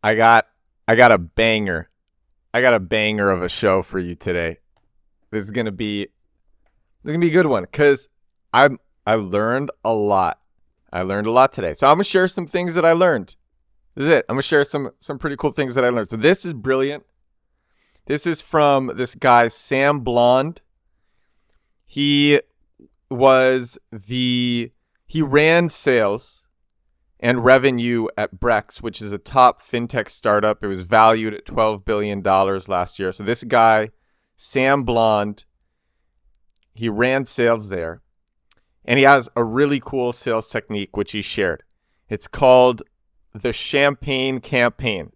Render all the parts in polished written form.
I got I got a banger. I got a banger of a show for you today. This is gonna be a good one because I learned a lot. I learned a lot today. So I'm gonna share some things that I learned. This is it. I'm gonna share some pretty cool things that I learned. So this is brilliant. This is from this guy Sam Blond. He he ran sales and revenue at Brex, which is a top fintech startup. It was valued at $12 billion last year. So this guy, Sam Blond, he ran sales there. And he has a really cool sales technique, which he shared. It's called the champagne campaign.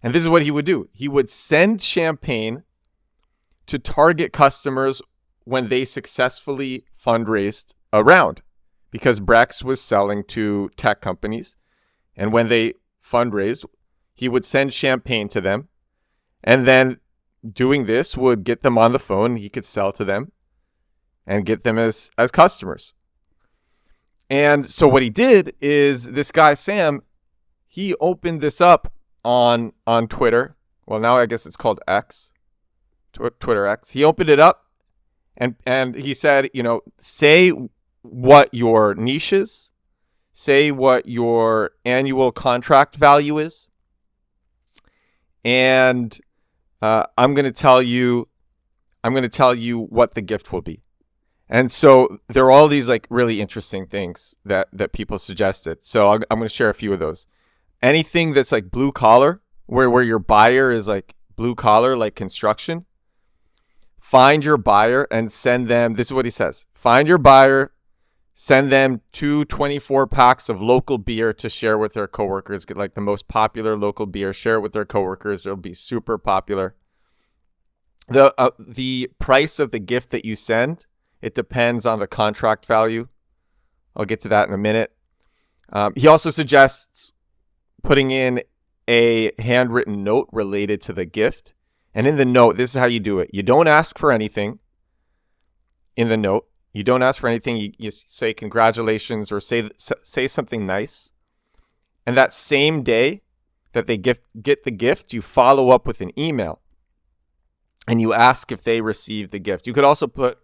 And this is what he would do. He would send champagne to target customers when they successfully fundraised a round, because Brex was selling to tech companies. And when they fundraised, he would send champagne to them. And then doing this would get them on the phone. He could sell to them and get them as customers. And so what he did is this guy, Sam, he opened this up on Twitter. Well, now I guess it's called X, Twitter X. He opened it up and he said, say what your niche is, say what your annual contract value is, and I'm going to tell you what the gift will be. And so there are all these like really interesting things that people suggested. So I'm going to share a few of those. Anything that's like blue collar, where your buyer is like blue collar, like construction, find your buyer and send them. This is what he says. Find your buyer, send them 24 packs of local beer to share with their coworkers. Get like the most popular local beer, share it with their coworkers. It'll be super popular. The price of the gift that you send, it depends on the contract value. I'll get to that in a minute. He also suggests putting in a handwritten note related to the gift. And in the note, this is how you do it. You don't ask for anything in the note. You don't ask for anything. You say congratulations or say something nice. And that same day that they get the gift, you follow up with an email. And you ask if they received the gift. You could also put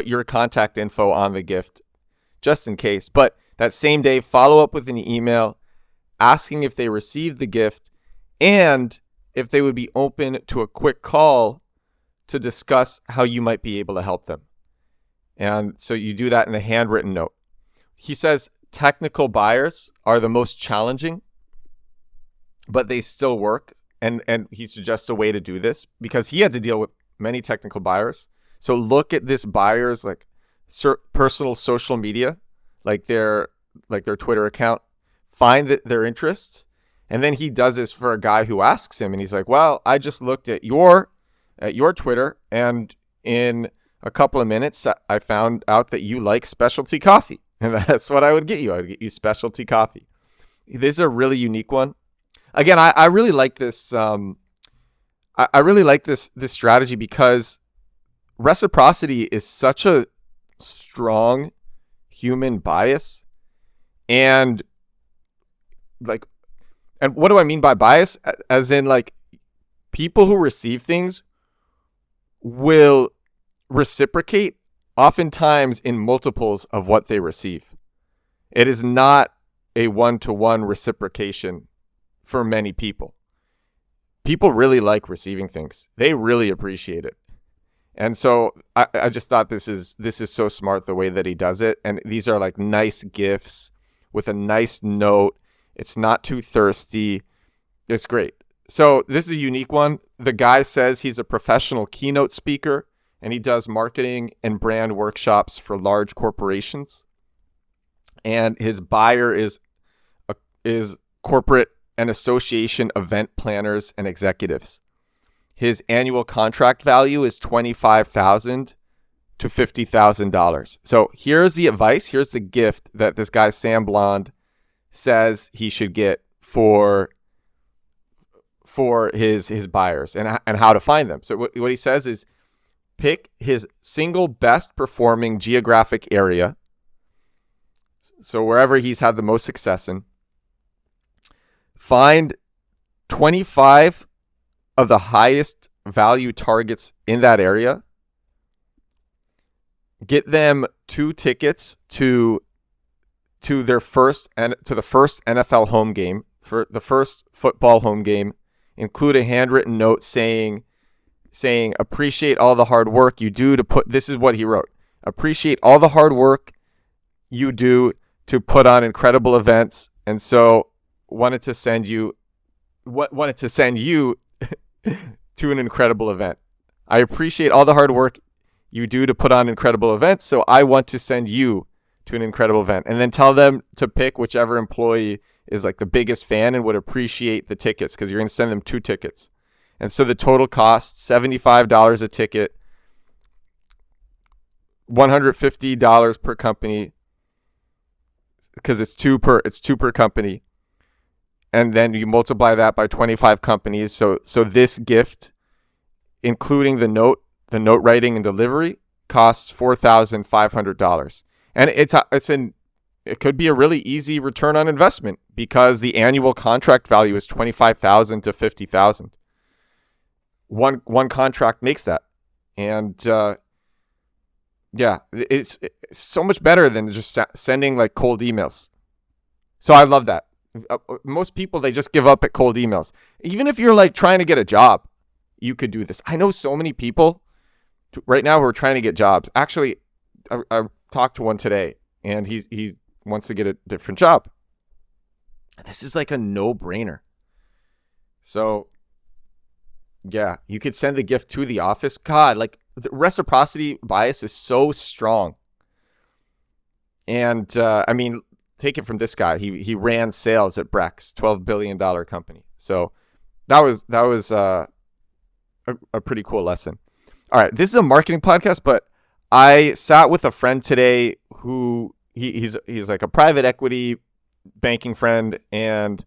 your contact info on the gift just in case. But that same day, follow up with an email asking if they received the gift and if they would be open to a quick call to discuss how you might be able to help them. And so you do that in a handwritten note. He says technical buyers are the most challenging, but they still work. And he suggests a way to do this because he had to deal with many technical buyers. So look at this buyer's like personal social media, like their Twitter account, find their interests. And then he does this for a guy who asks him, and he's like, well, I just looked at your Twitter, and in a couple of minutes, I found out that you like specialty coffee. And that's what I would get you. I would get you specialty coffee. This is a really unique one. Again, I really like this. I really like this strategy because reciprocity is such a strong human bias. And what do I mean by bias? As in, like, people who receive things will reciprocate oftentimes in multiples of what they receive. It is not a one-to-one reciprocation for many people. People really like receiving things. They really appreciate it. And so I just thought this is so smart the way that he does it. And these are like nice gifts with a nice note. It's not too thirsty. It's great. So this is a unique one. The guy says he's a professional keynote speaker and he does marketing and brand workshops for large corporations. And his buyer is corporate and association event planners and executives. His annual contract value is $25,000 to $50,000. So here's the advice. Here's the gift that this guy, Sam Blond, says he should get for his buyers and how to find them. So what he says is pick his single best performing geographic area. So wherever he's had the most success in, find 25 of the highest value targets in that area. Get them 2 tickets to the first NFL home game, for the first football home game. Include a handwritten note saying appreciate all the hard work you do to put. This is what he wrote: appreciate all the hard work you do to put on incredible events, and so wanted to send you to an incredible event. I appreciate all the hard work you do to put on incredible events, so I want to send you to an incredible event. And then tell them to pick whichever employee is like the biggest fan and would appreciate the tickets, because you're going to send them 2 tickets. And so the total cost, $75 a ticket, $150 per company, because it's two per company. And then you multiply that by 25 companies. So this gift, including the note writing and delivery, costs $4,500. And it could be a really easy return on investment, because the annual contract value is $25,000 to $50,000. One contract makes that. And it's so much better than just sending like cold emails. So I love that. Most people, they just give up at cold emails. Even if you're like trying to get a job, you could do this. I know so many people right now who are trying to get jobs. Actually, I talked to one today, and he wants to get a different job. This is like a no-brainer. So, yeah, you could send the gift to the office. God, like the reciprocity bias is so strong. And I mean, take it from this guy. He ran sales at Brex, $12 billion company. So that was a pretty cool lesson. All right, this is a marketing podcast, but I sat with a friend today who he's like a private equity banking friend, and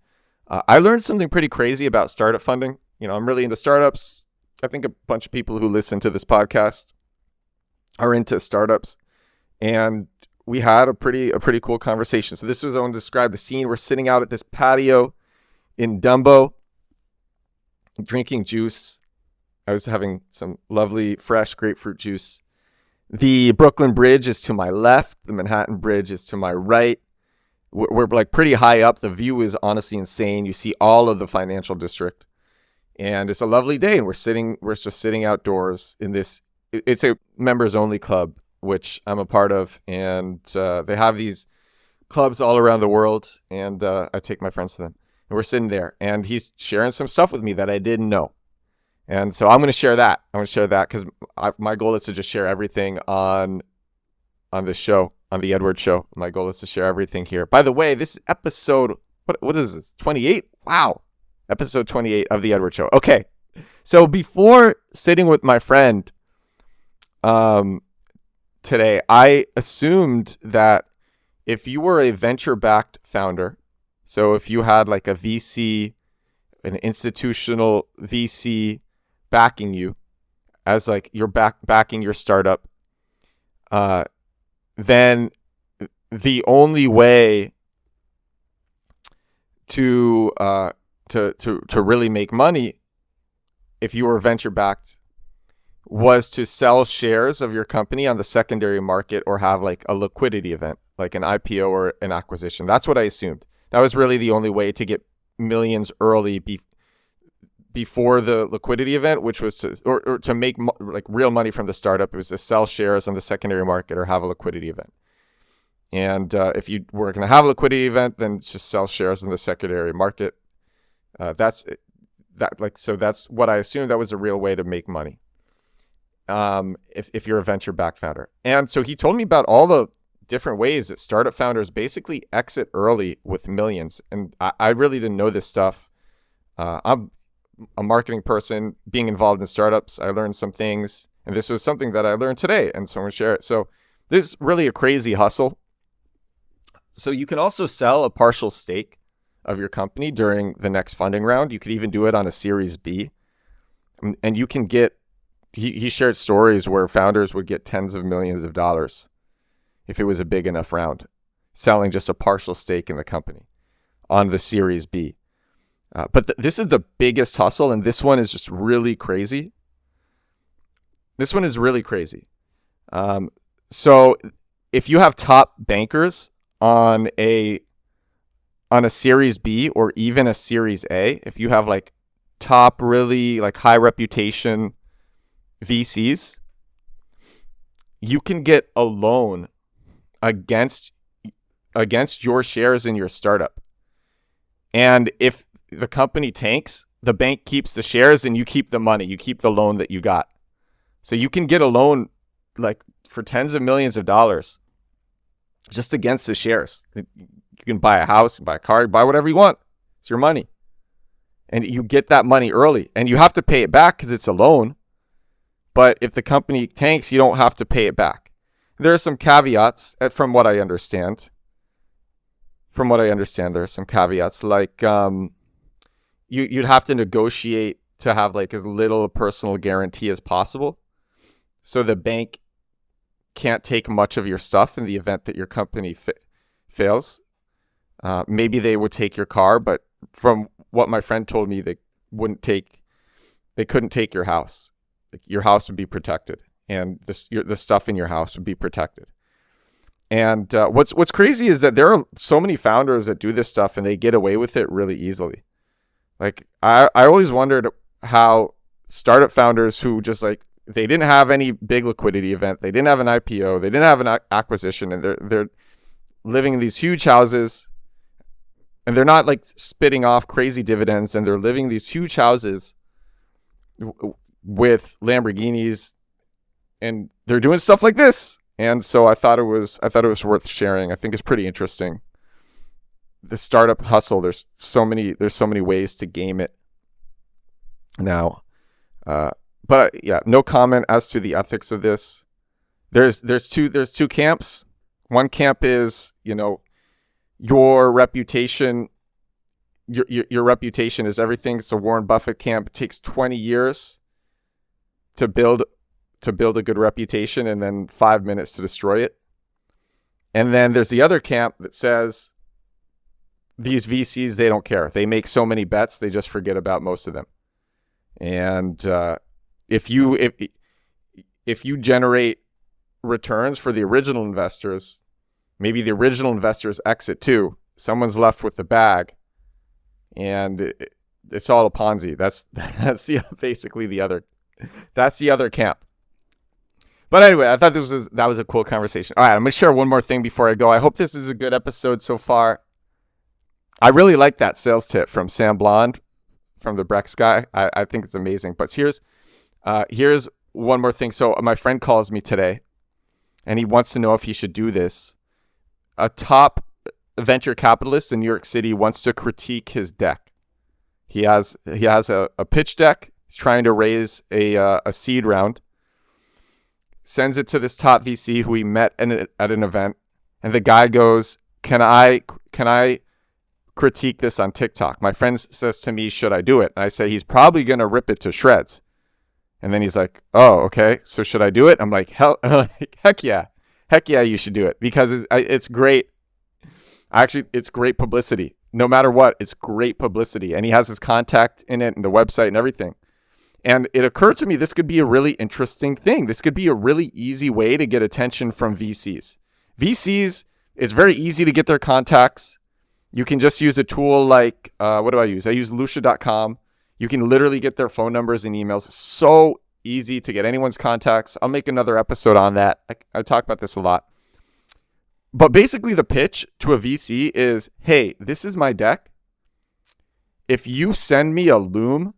I learned something pretty crazy about startup funding. You know, I'm really into startups. I think a bunch of people who listen to this podcast are into startups, and we had a pretty cool conversation. So this was, I want to describe the scene. We're sitting out at this patio in Dumbo, drinking juice. I was having some lovely fresh grapefruit juice. The Brooklyn Bridge is to my left. The Manhattan Bridge is to my right. We're like pretty high up. The view is honestly insane. You see all of the financial district, and it's a lovely day. And we're just sitting outdoors in this. It's a members only club, which I'm a part of, and they have these clubs all around the world, and I take my friends to them. And we're sitting there, and he's sharing some stuff with me that I didn't know. And so I'm going to share that. Because my goal is to just share everything on this show, on the Edward Show. My goal is to share everything here. By the way, this is episode, what is this, 28? Wow. Episode 28 of the Edward Show. Okay. So before sitting with my friend today, I assumed that if you were a venture-backed founder, so if you had like a VC, an institutional VC backing you as like you're backing your startup, then the only way to really make money, if you were venture backed, was to sell shares of your company on the secondary market or have like a liquidity event, like an IPO or an acquisition. That's what I assumed. That was really the only way to get millions early before the liquidity event, which was to make like real money from the startup. It was to sell shares on the secondary market or have a liquidity event. And if you were going to have a liquidity event, then just sell shares in the secondary market. That's what I assumed. That was a real way to make money. If you're a venture-backed founder. And so he told me about all the different ways that startup founders basically exit early with millions. And I really didn't know this stuff. I'm a marketing person, being involved in startups. I learned some things, and this was something that I learned today, and so I'm going to share it. So this is really a crazy hustle. So you can also sell a partial stake of your company during the next funding round. You could even do it on a Series B. And you can get, he shared stories where founders would get tens of millions of dollars if it was a big enough round, selling just a partial stake in the company on the Series B. But this is the biggest hustle, and this one is just really crazy. This one is really crazy. So if you have top bankers on a Series B or even a Series A, if you have like top really like high reputation VCs, you can get a loan against your shares in your startup. And if the company tanks, the bank keeps the shares and you keep the money, you keep the loan that you got. So you can get a loan like for tens of millions of dollars just against the shares. You can buy a house, you can buy a car, you buy whatever you want. It's your money. And you get that money early, and you have to pay it back because it's a loan. But if the company tanks, you don't have to pay it back. There are some caveats from what I understand. There are some caveats like you'd have to negotiate to have like as little personal guarantee as possible. So the bank can't take much of your stuff in the event that your company fails. Maybe they would take your car, but from what my friend told me, they couldn't take your house. Your house would be protected, and the stuff in your house would be protected. And what's crazy is that there are so many founders that do this stuff and they get away with it really easily. Like I always wondered how startup founders who just like, they didn't have any big liquidity event, they didn't have an IPO, they didn't have an acquisition, and they're living in these huge houses, and they're not like spitting off crazy dividends, and they're living in these huge houses with Lamborghinis, and they're doing stuff like this. And so I thought it was worth sharing. I think it's pretty interesting. The startup hustle, there's so many ways to game it now. But yeah, no comment as to the ethics of this. There's two camps. One camp is, your reputation. Your reputation is everything. So Warren Buffett camp, it takes 20 years to build a good reputation and then 5 minutes to destroy it. And then there's the other camp that says these VCs, they don't care. They make so many bets, they just forget about most of them. And if you generate returns for the original investors, maybe the original investors exit too. Someone's left with the bag, and it's all a Ponzi. That's basically the other camp. But anyway, I thought that was a cool conversation. All right, I'm going to share one more thing before I go. I hope this is a good episode so far. I really like that sales tip from Sam Blond, from the Brex guy. I think it's amazing. But here's one more thing. So my friend calls me today, and he wants to know if he should do this. A top venture capitalist in New York City wants to critique his deck. He has a pitch deck. He's trying to raise a seed round. Sends it to this top VC who he met at an event, and the guy goes, "Can I critique this on TikTok?" My friend says to me, "Should I do it?" And I say, he's probably going to rip it to shreds. And then he's like, "Oh, okay. So should I do it?" I'm like, heck yeah. Heck yeah, you should do it, because it's great. Actually, it's great publicity. No matter what, it's great publicity. And he has his contact in it and the website and everything. And it occurred to me, this could be a really interesting thing. This could be a really easy way to get attention from VCs. VCs, it's very easy to get their contacts. You can just use a tool like, what do I use? I use Lucia.com. You can literally get their phone numbers and emails. It's so easy to get anyone's contacts. I'll make another episode on that. I talk about this a lot. But basically the pitch to a VC is, hey, this is my deck. If you send me a Loom,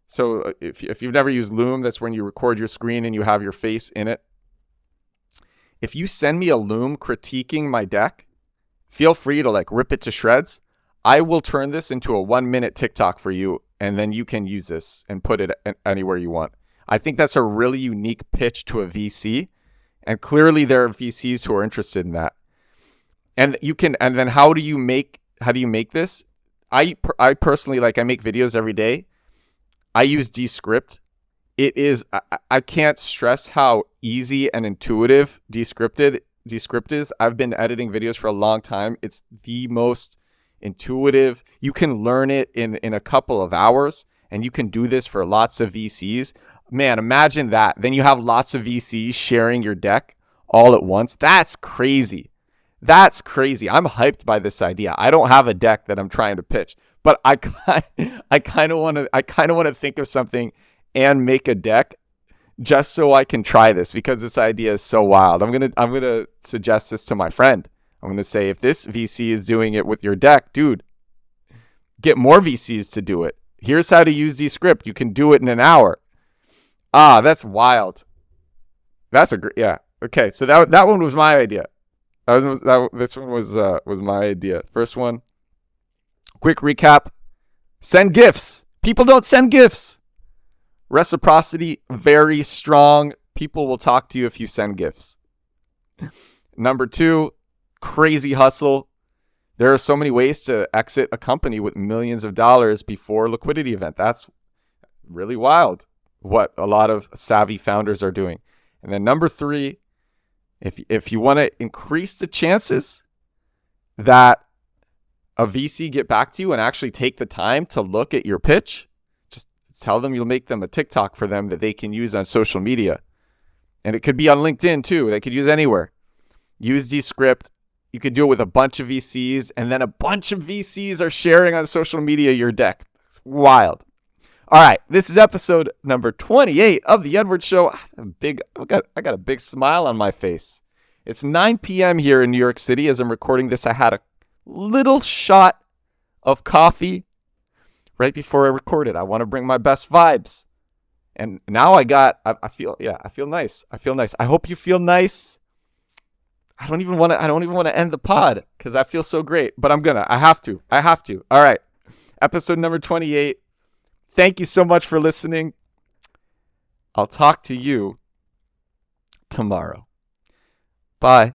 so if you've never used Loom, that's when you record your screen and you have your face in it. If you send me a Loom critiquing my deck, feel free to like rip it to shreds. I will turn this into a 1-minute TikTok for you, and then you can use this and put it anywhere you want. I think that's a really unique pitch to a VC, and clearly there are VCs who are interested in that. And then how do you make this? I personally, like, I make videos every day. I use Descript. It is, I can't stress how easy and intuitive Descript is. I've been editing videos for a long time. It's the most intuitive. You can learn it in a couple of hours, and you can do this for lots of VCs. Man, imagine that. Then you have lots of VCs sharing your deck all at once. That's crazy. That's crazy. I'm hyped by this idea. I don't have a deck that I'm trying to pitch, but I kind of want to think of something and make a deck just so I can try this, because this idea is so wild. I'm gonna suggest this to my friend. I'm gonna say, if this VC is doing it with your deck, dude, get more VCs to do it. Here's how to use Descript. You can do it in an hour. That's wild. That's yeah. Okay, so that one was my idea. This one was my idea. First one. Quick recap. Send gifts. People don't send gifts. Reciprocity, very strong. People will talk to you if you send gifts. Number 2, crazy hustle. There are so many ways to exit a company with millions of dollars before a liquidity event. That's really wild, what a lot of savvy founders are doing. And then number 3, if you want to increase the chances that a VC get back to you and actually take the time to look at your pitch, just tell them you'll make them a TikTok for them that they can use on social media. And it could be on LinkedIn too. They could use anywhere. Use Descript. You could do it with a bunch of VCs, and then a bunch of VCs are sharing on social media your deck. It's wild. All right, this is episode number 28 of The Edward Show. I got a big smile on my face. It's 9 p.m. here in New York City. As I'm recording this, I had a little shot of coffee right before I recorded. I want to bring my best vibes. And now I feel nice. I feel nice. I hope you feel nice. I don't even want to end the pod because I feel so great, but I have to. All right. Episode number 28. Thank you so much for listening. I'll talk to you tomorrow. Bye.